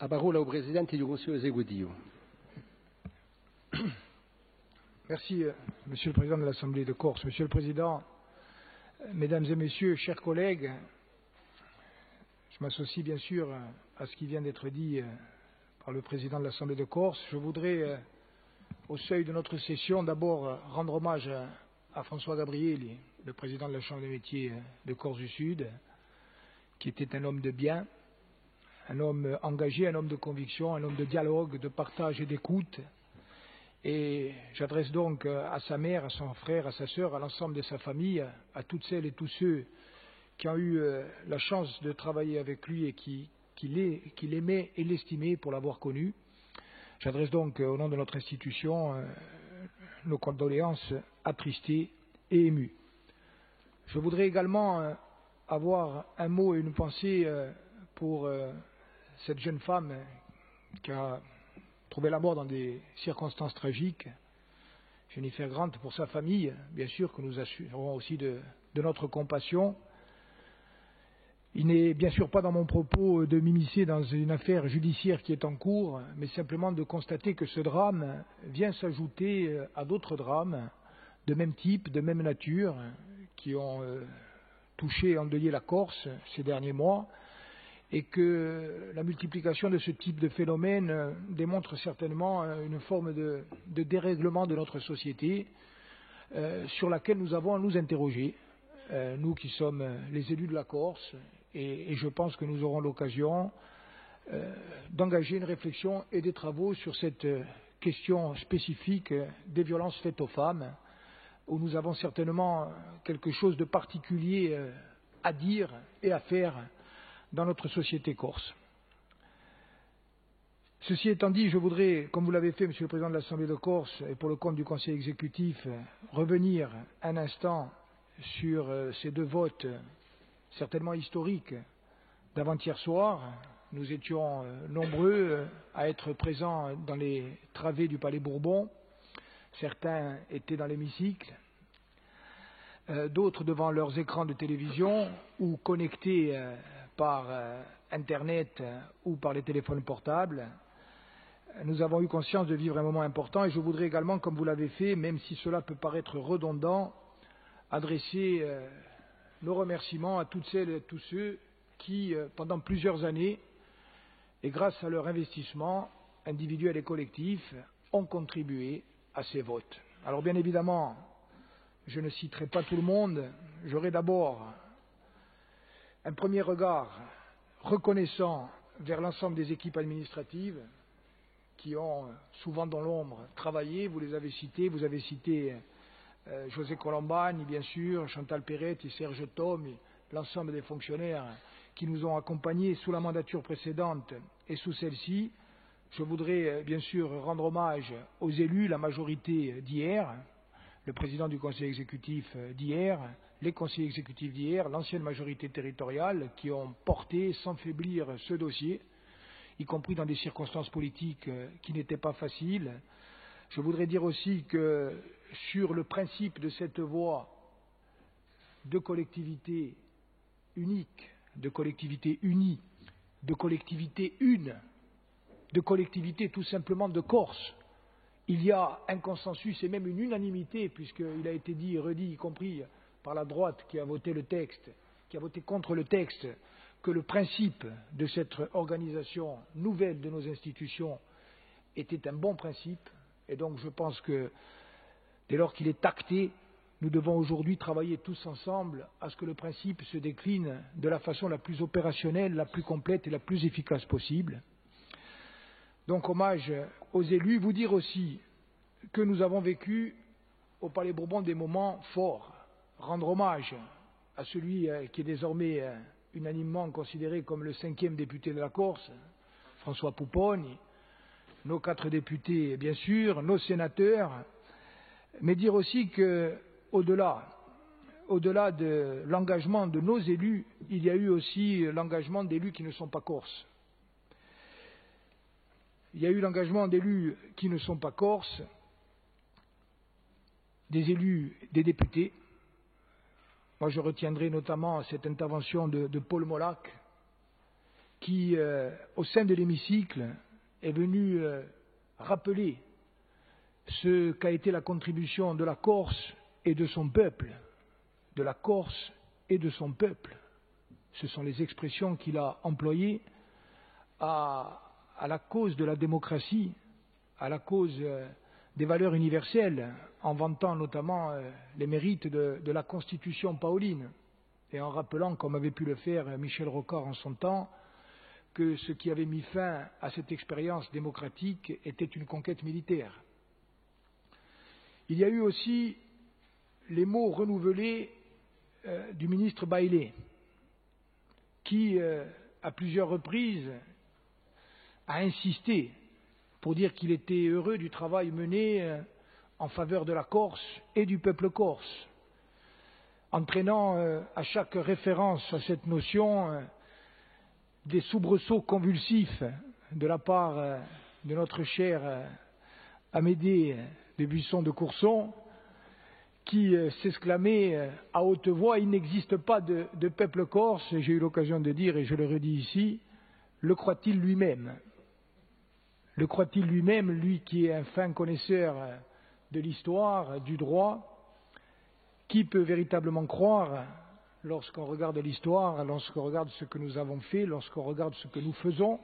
La parola au Presidente du Consiglio esecutivo. Merci, Monsieur le Président de l'Assemblée de Corse. Monsieur le Président, Mesdames et Messieurs, chers collègues, je m'associe bien sûr à ce qui vient d'être dit par le Président de l'Assemblée de Corse. Je voudrais, au seuil de notre session, d'abord rendre hommage à François Gabrielli, le Président de la Chambre des métiers de Corse du Sud, qui était un homme de bien, un homme engagé, un homme de conviction, un homme de dialogue, de partage et d'écoute. Et j'adresse donc à sa mère, à son frère, à sa sœur, à l'ensemble de sa famille, à toutes celles et tous ceux qui ont eu la chance de travailler avec lui et qui l'aimaient et l'estimaient pour l'avoir connu. J'adresse donc au nom de notre institution nos condoléances attristées et émues. Je voudrais également avoir un mot et une pensée pour cette jeune femme qui a trouvé la mort dans des circonstances tragiques. Jennifer Grant, pour sa famille, bien sûr que nous assurons aussi de notre compassion. Il n'est bien sûr pas dans mon propos de m'immiscer dans une affaire judiciaire qui est en cours, mais simplement de constater que ce drame vient s'ajouter à d'autres drames de même type, de même nature, qui ont touché et endeuillé la Corse ces derniers mois, et que la multiplication de ce type de phénomène démontre certainement une forme de dérèglement de notre société sur laquelle nous avons à nous interroger, nous qui sommes les élus de la Corse, et je pense que nous aurons l'occasion d'engager une réflexion et des travaux sur cette question spécifique des violences faites aux femmes, où nous avons certainement quelque chose de particulier à dire et à faire dans notre société corse. Ceci étant dit, je voudrais, comme vous l'avez fait, Monsieur le Président de l'Assemblée de Corse, et pour le compte du Conseil exécutif, revenir un instant sur ces deux votes certainement historiques d'avant-hier soir. Nous étions nombreux à être présents dans les travées du Palais Bourbon. Certains étaient dans l'hémicycle, d'autres devant leurs écrans de télévision ou connectés par Internet ou par les téléphones portables. Nous avons eu conscience de vivre un moment important et je voudrais également, comme vous l'avez fait, même si cela peut paraître redondant, adresser nos remerciements à toutes celles et tous ceux qui, pendant plusieurs années, et grâce à leur investissement individuel et collectif, ont contribué à ces votes. Alors bien évidemment, je ne citerai pas tout le monde, j'aurai d'abord un premier regard reconnaissant vers l'ensemble des équipes administratives qui ont souvent dans l'ombre travaillé, vous les avez cités, vous avez cité José Colombagne, bien sûr, Chantal Perrette et Serge Thom, et l'ensemble des fonctionnaires qui nous ont accompagnés sous la mandature précédente et sous celle-ci. Je voudrais bien sûr rendre hommage aux élus, la majorité d'hier, le président du Conseil exécutif d'hier, les conseillers exécutifs d'hier, l'ancienne majorité territoriale qui ont porté sans faiblir ce dossier, y compris dans des circonstances politiques qui n'étaient pas faciles. Je voudrais dire aussi que sur le principe de cette voie de collectivité unique, de collectivité unie, de collectivité une, de collectivité tout simplement de Corse, il y a un consensus et même une unanimité, puisqu'il a été dit et redit, y compris par la droite qui a voté le texte, qui a voté contre le texte, que le principe de cette organisation nouvelle de nos institutions était un bon principe. Et donc je pense que dès lors qu'il est acté, nous devons aujourd'hui travailler tous ensemble à ce que le principe se décline de la façon la plus opérationnelle, la plus complète et la plus efficace possible. Donc hommage aux élus, vous dire aussi que nous avons vécu au Palais Bourbon des moments forts, rendre hommage à celui qui est désormais unanimement considéré comme le 5e député de la Corse, François Pupponi, nos 4 députés bien sûr, nos sénateurs, mais dire aussi que au-delà de l'engagement de nos élus, il y a eu aussi l'engagement d'élus qui ne sont pas corses. Il y a eu l'engagement d'élus qui ne sont pas corses, des élus, des députés. Moi, je retiendrai notamment cette intervention de Paul Molac, qui, au sein de l'hémicycle, est venu rappeler ce qu'a été la contribution de la Corse et de son peuple, de la Corse et de son peuple. Ce sont les expressions qu'il a employées à la cause de la démocratie, à la cause des valeurs universelles, en vantant notamment les mérites de la Constitution paoline et en rappelant, comme avait pu le faire Michel Rocard en son temps, que ce qui avait mis fin à cette expérience démocratique était une conquête militaire. Il y a eu aussi les mots renouvelés du ministre Bailey, qui, à plusieurs reprises, a insisté pour dire qu'il était heureux du travail mené en faveur de la Corse et du peuple corse, entraînant à chaque référence à cette notion des soubresauts convulsifs de la part de notre cher Amédée de Buisson de Courson, qui s'exclamait à haute voix: il n'existe pas de peuple corse. J'ai eu l'occasion de dire, et je le redis ici, le croit-il lui-même? Le croit-il lui-même, lui qui est un fin connaisseur de l'histoire, du droit? Qui peut véritablement croire, lorsqu'on regarde l'histoire, lorsqu'on regarde ce que nous avons fait, lorsqu'on regarde ce que nous faisons,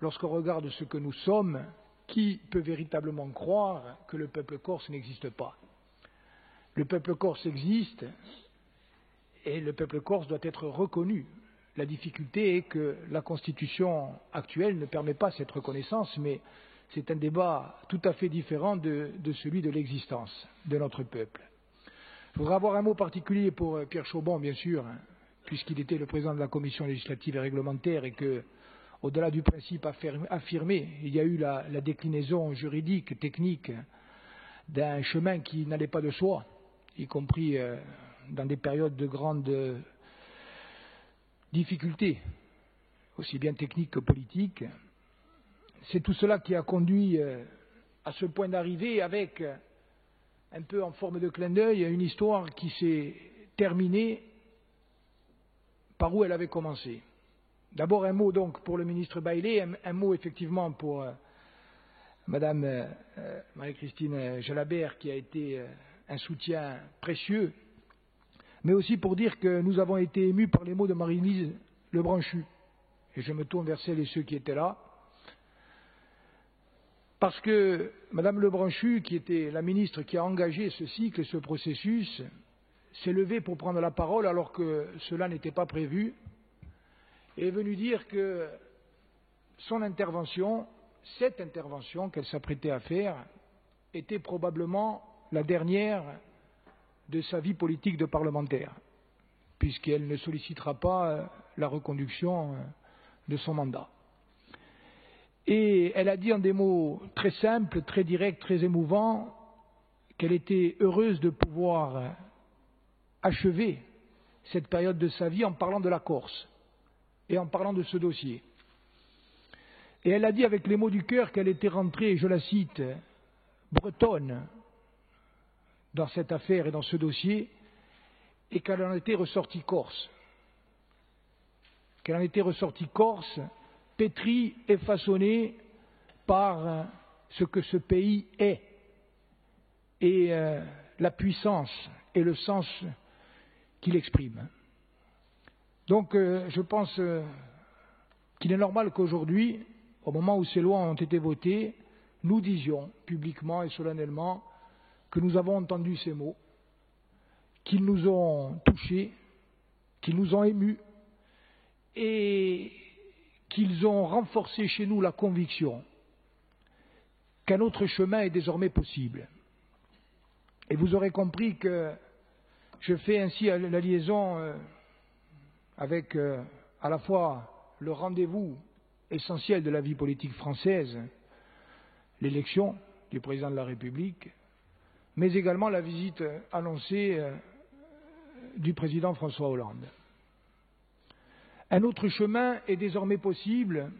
lorsqu'on regarde ce que nous sommes, qui peut véritablement croire que le peuple corse n'existe pas? Le peuple corse existe et le peuple corse doit être reconnu. La difficulté est que la Constitution actuelle ne permet pas cette reconnaissance, mais c'est un débat tout à fait différent de celui de l'existence de notre peuple. Je voudrais avoir un mot particulier pour Pierre Chaubon, bien sûr, puisqu'il était le président de la Commission législative et réglementaire et que, au-delà du principe affirmé, il y a eu la déclinaison juridique, technique, d'un chemin qui n'allait pas de soi, y compris dans des périodes de grande difficultés, aussi bien techniques que politiques. C'est tout cela qui a conduit à ce point d'arrivée avec, un peu en forme de clin d'œil, une histoire qui s'est terminée par où elle avait commencé. D'abord un mot donc pour le ministre Bailey, un mot effectivement pour Madame Marie-Christine Jalabert qui a été un soutien précieux, mais aussi pour dire que nous avons été émus par les mots de Marie-Lise Lebranchu. Et je me tourne vers celles et ceux qui étaient là, parce que Madame Lebranchu, qui était la ministre qui a engagé ce cycle et ce processus, s'est levée pour prendre la parole alors que cela n'était pas prévu, et est venue dire que son intervention, cette intervention qu'elle s'apprêtait à faire, était probablement la dernière de sa vie politique de parlementaire, puisqu'elle ne sollicitera pas la reconduction de son mandat. Et elle a dit en des mots très simples, très directs, très émouvants, qu'elle était heureuse de pouvoir achever cette période de sa vie en parlant de la Corse et en parlant de ce dossier. Et elle a dit avec les mots du cœur qu'elle était rentrée, je la cite, bretonne dans cette affaire et dans ce dossier, et qu'elle en était ressortie corse. Qu'elle en était ressortie corse, pétrie et façonnée par ce que ce pays est, et la puissance et le sens qu'il exprime. Donc je pense qu'il est normal qu'aujourd'hui, au moment où ces lois ont été votées, nous disions publiquement et solennellement que nous avons entendu ces mots, qu'ils nous ont touchés, qu'ils nous ont émus et qu'ils ont renforcé chez nous la conviction qu'un autre chemin est désormais possible. Et vous aurez compris que je fais ainsi la liaison avec à la fois le rendez-vous essentiel de la vie politique française, l'élection du président de la République, mais également la visite annoncée du président François Hollande. Un autre chemin est désormais possible,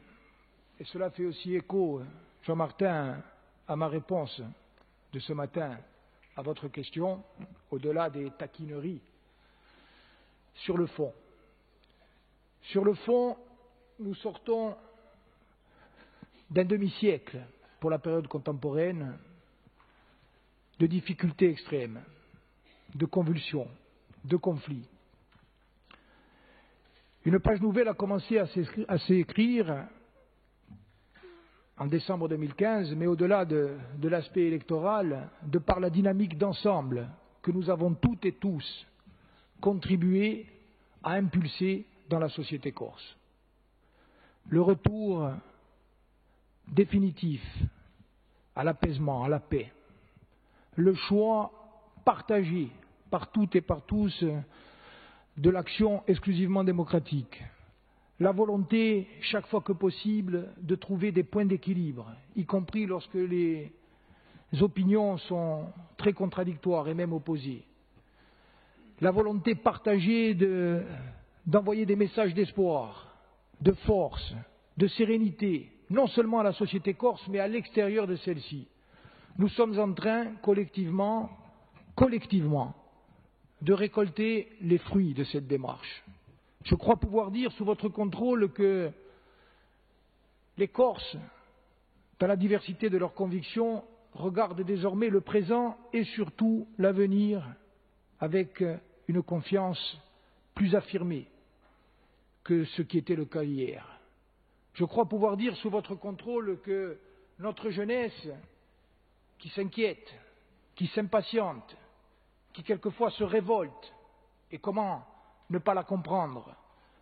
et cela fait aussi écho, Jean-Martin, à ma réponse de ce matin à votre question, au-delà des taquineries, sur le fond. Sur le fond, nous sortons d'un demi-siècle pour la période contemporaine de difficultés extrêmes, de convulsions, de conflits. Une page nouvelle a commencé à s'écrire en décembre 2015, mais au-delà de l'aspect électoral, de par la dynamique d'ensemble que nous avons toutes et tous contribué à impulser dans la société corse. Le retour définitif à l'apaisement, à la paix, le choix partagé par toutes et par tous de l'action exclusivement démocratique, la volonté, chaque fois que possible, de trouver des points d'équilibre, y compris lorsque les opinions sont très contradictoires et même opposées, la volonté partagée d'envoyer des messages d'espoir, de force, de sérénité, non seulement à la société corse, mais à l'extérieur de celle-ci. Nous sommes en train, collectivement, de récolter les fruits de cette démarche. Je crois pouvoir dire sous votre contrôle que les Corses, dans la diversité de leurs convictions, regardent désormais le présent et surtout l'avenir avec une confiance plus affirmée que ce qui était le cas hier. Je crois pouvoir dire sous votre contrôle que notre jeunesse, qui s'inquiète, qui s'impatiente, qui quelquefois se révolte, et comment ne pas la comprendre,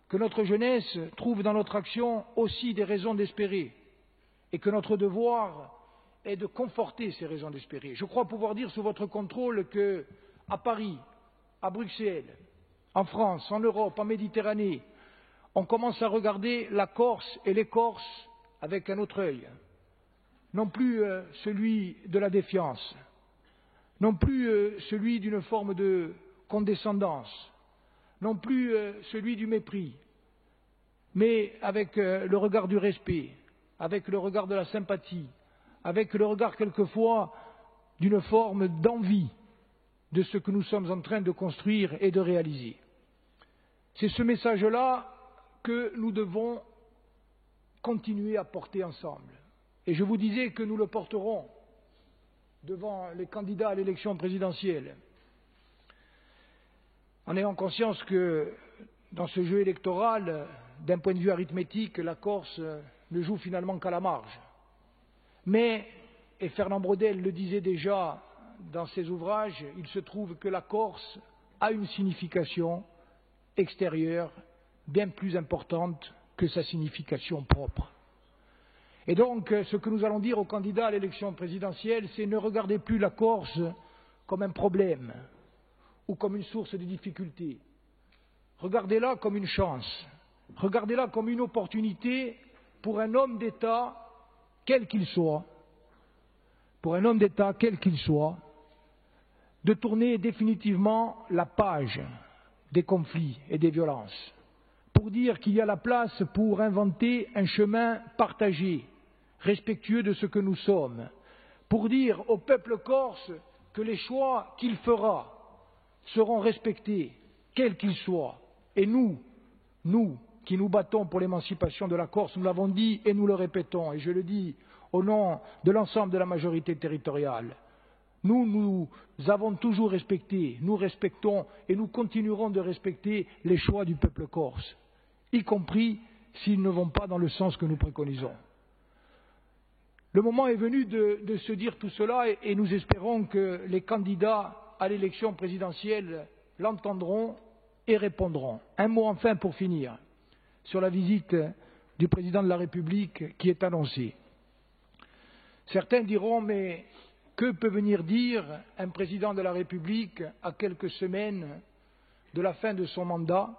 que notre jeunesse trouve dans notre action aussi des raisons d'espérer, et que notre devoir est de conforter ces raisons d'espérer. Je crois pouvoir dire sous votre contrôle que, à Paris, à Bruxelles, en France, en Europe, en Méditerranée, on commence à regarder la Corse et les Corses avec un autre œil, non plus celui de la défiance, non plus celui d'une forme de condescendance, non plus celui du mépris, mais avec le regard du respect, avec le regard de la sympathie, avec le regard quelquefois d'une forme d'envie de ce que nous sommes en train de construire et de réaliser. C'est ce message-là que nous devons continuer à porter ensemble. Et je vous disais que nous le porterons devant les candidats à l'élection présidentielle, en ayant conscience que dans ce jeu électoral, d'un point de vue arithmétique, la Corse ne joue finalement qu'à la marge. Mais, et Fernand Braudel le disait déjà dans ses ouvrages, il se trouve que la Corse a une signification extérieure bien plus importante que sa signification propre. Et donc, ce que nous allons dire aux candidats à l'élection présidentielle, c'est ne regardez plus la Corse comme un problème ou comme une source de difficultés. Regardez-la comme une chance. Regardez-la comme une opportunité pour un homme d'État, quel qu'il soit, de tourner définitivement la page des conflits et des violences, pour dire qu'il y a la place pour inventer un chemin partagé, respectueux de ce que nous sommes, pour dire au peuple corse que les choix qu'il fera seront respectés, quels qu'ils soient. Et nous qui nous battons pour l'émancipation de la Corse, nous l'avons dit et nous le répétons, et je le dis au nom de l'ensemble de la majorité territoriale, nous avons toujours respecté, nous respectons et nous continuerons de respecter les choix du peuple corse, y compris s'ils ne vont pas dans le sens que nous préconisons. Le moment est venu de se dire tout cela et nous espérons que les candidats à l'élection présidentielle l'entendront et répondront. Un mot enfin pour finir sur la visite du président de la République qui est annoncée. Certains diront, mais que peut venir dire un président de la République à quelques semaines de la fin de son mandat,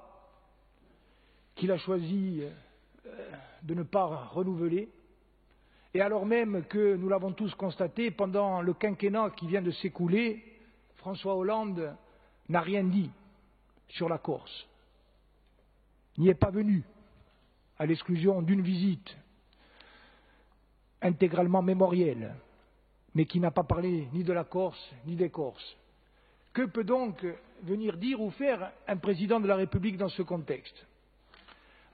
qu'il a choisi de ne pas renouveler, et alors même que, nous l'avons tous constaté, pendant le quinquennat qui vient de s'écouler, François Hollande n'a rien dit sur la Corse, n'y est pas venu, à l'exclusion d'une visite intégralement mémorielle, mais qui n'a pas parlé ni de la Corse ni des Corses. Que peut donc venir dire ou faire un président de la République dans ce contexte?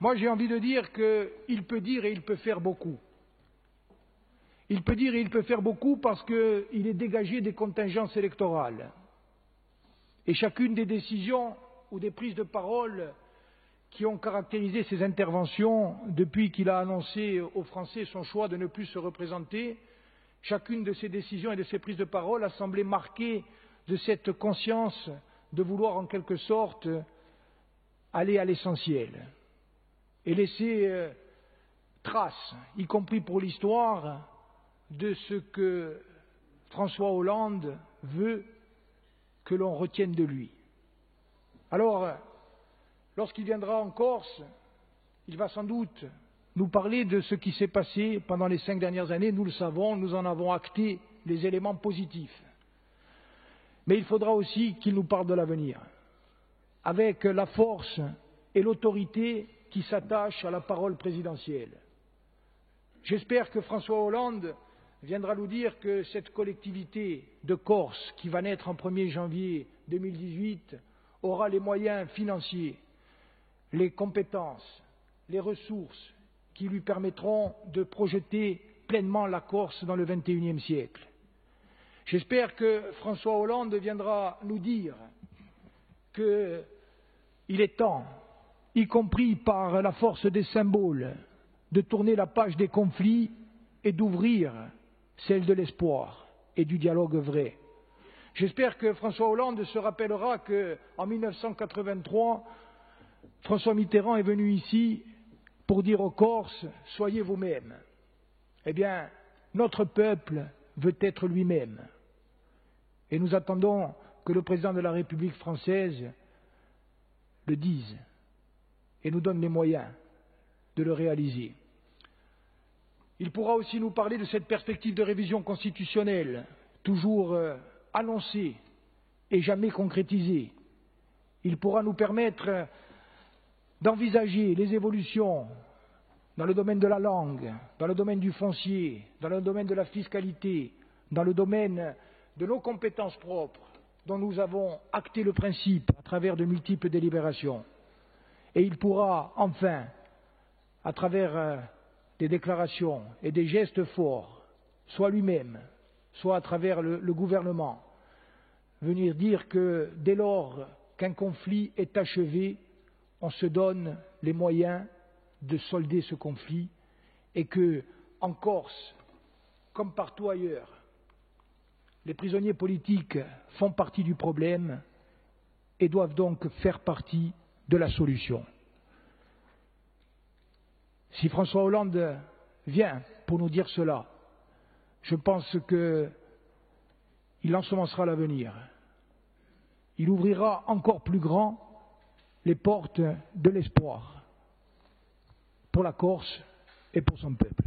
Moi, j'ai envie de dire qu'il peut dire et il peut faire beaucoup. Il peut dire et il peut faire beaucoup parce qu'il est dégagé des contingences électorales. Et chacune des décisions ou des prises de parole qui ont caractérisé ses interventions depuis qu'il a annoncé aux Français son choix de ne plus se représenter, chacune de ces décisions et de ces prises de parole a semblé marquée de cette conscience de vouloir en quelque sorte aller à l'essentiel et laisser trace, y compris pour l'histoire, de ce que François Hollande veut que l'on retienne de lui. Alors, lorsqu'il viendra en Corse, il va sans doute nous parler de ce qui s'est passé pendant les 5 dernières années. Nous le savons, nous en avons acté les éléments positifs. Mais il faudra aussi qu'il nous parle de l'avenir, avec la force et l'autorité qui s'attachent à la parole présidentielle. J'espère que François Hollande viendra nous dire que cette collectivité de Corse, qui va naître en 1er janvier 2018, aura les moyens financiers, les compétences, les ressources qui lui permettront de projeter pleinement la Corse dans le XXIe siècle. J'espère que François Hollande viendra nous dire qu'il est temps, y compris par la force des symboles, de tourner la page des conflits et d'ouvrir celle de l'espoir et du dialogue vrai. J'espère que François Hollande se rappellera qu'en 1983, François Mitterrand est venu ici pour dire aux Corses « Soyez vous-même ». Eh bien, notre peuple veut être lui-même. Et nous attendons que le président de la République française le dise et nous donne les moyens de le réaliser. Il pourra aussi nous parler de cette perspective de révision constitutionnelle, toujours annoncée et jamais concrétisée. Il pourra nous permettre d'envisager les évolutions dans le domaine de la langue, dans le domaine du foncier, dans le domaine de la fiscalité, dans le domaine de nos compétences propres, dont nous avons acté le principe à travers de multiples délibérations. Et il pourra enfin, à travers des déclarations et des gestes forts, soit lui-même, soit à travers le gouvernement, venir dire que dès lors qu'un conflit est achevé, on se donne les moyens de solder ce conflit et que, en Corse, comme partout ailleurs, les prisonniers politiques font partie du problème et doivent donc faire partie de la solution. Si François Hollande vient pour nous dire cela, je pense qu'il ensemencera l'avenir. Il ouvrira encore plus grand les portes de l'espoir pour la Corse et pour son peuple.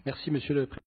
Merci, Monsieur le Président.